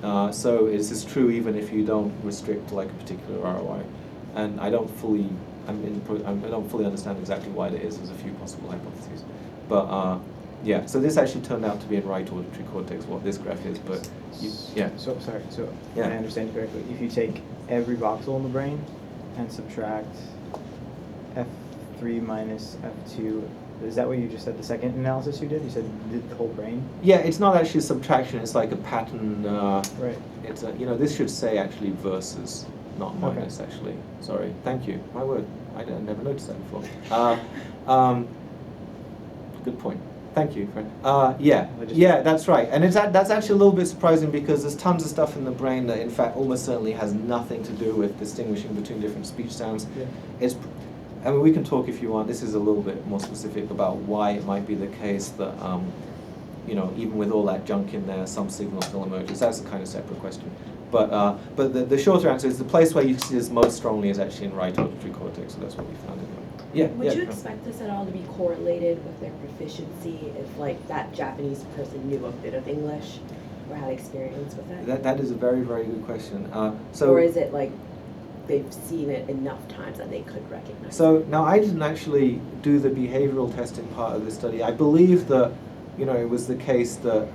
So this is true even if you don't restrict like a particular ROI. And I don't fully understand exactly why that is. There's a few possible hypotheses, but yeah. So this actually turned out to be in right auditory cortex, what this graph is. But yeah. So sorry. So yeah. I understand you correctly. If you take every voxel in the brain and subtract F3 minus F2, is that what you just said? The second analysis you did? You said the whole brain. Yeah, it's not actually a subtraction. It's like a pattern. Right. It's a, this should say actually versus, not minus. Okay. Actually. Sorry. Thank you. My word. I never noticed that before. Good point. Thank you, friend. Yeah, that's right. And that's actually a little bit surprising because there's tons of stuff in the brain that, in fact, almost certainly has nothing to do with distinguishing between different speech sounds. Yeah. I mean, we can talk if you want. This is a little bit more specific about why it might be the case that, even with all that junk in there, some signal still emerges. That's a kind of separate question. But the shorter answer is the place where you see this most strongly is actually in right auditory cortex. So that's what we found in there. Yeah. Would you expect this at all to be correlated with their proficiency if, like, that Japanese person knew a bit of English or had experience with it? That is a very, very good question. Or is it like they've seen it enough times that they could recognize So it? now I didn't actually do the behavioral testing part of the study. I believe that, it was the case that,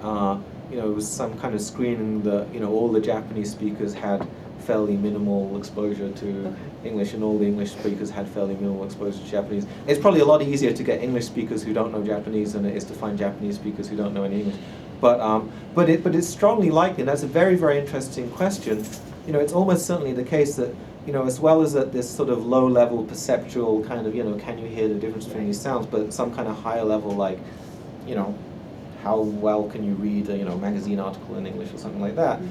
it was some kind of screening that, all the Japanese speakers had fairly minimal exposure to English, and all the English speakers had fairly minimal exposure to Japanese. It's probably a lot easier to get English speakers who don't know Japanese than it is to find Japanese speakers who don't know any English. But it's strongly likely, and that's a very, very interesting question. It's almost certainly the case that, as well as at this sort of low-level perceptual kind of, can you hear the difference between these sounds, but some kind of higher level, like, how well can you read a, magazine article in English or something like that.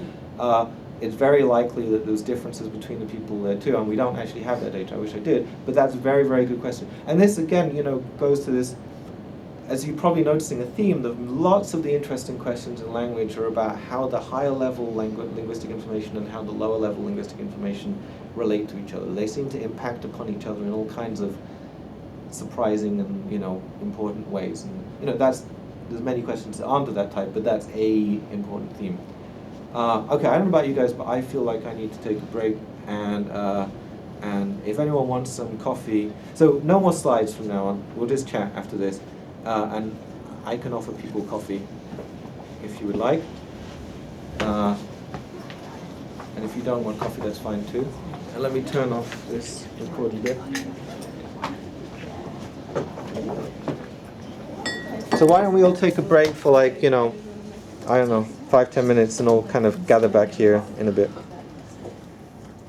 It's very likely that there's differences between the people there too, and we don't actually have that data. I wish I did, but that's a very, very good question. And this again, goes to this, as you're probably noticing a theme, that lots of the interesting questions in language are about how the higher level linguistic information and how the lower level linguistic information relate to each other. They seem to impact upon each other in all kinds of surprising and important ways. And there's many questions that aren't of that type, but that's a important theme. Okay, I don't know about you guys, but I feel like I need to take a break, and if anyone wants some coffee, so no more slides from now on, we'll just chat after this, and I can offer people coffee if you would like, and if you don't want coffee, that's fine too. And let me turn off this recording bit. So why don't we all take a break for, like, I don't know, 5-10 minutes, and all kind of gather back here in a bit.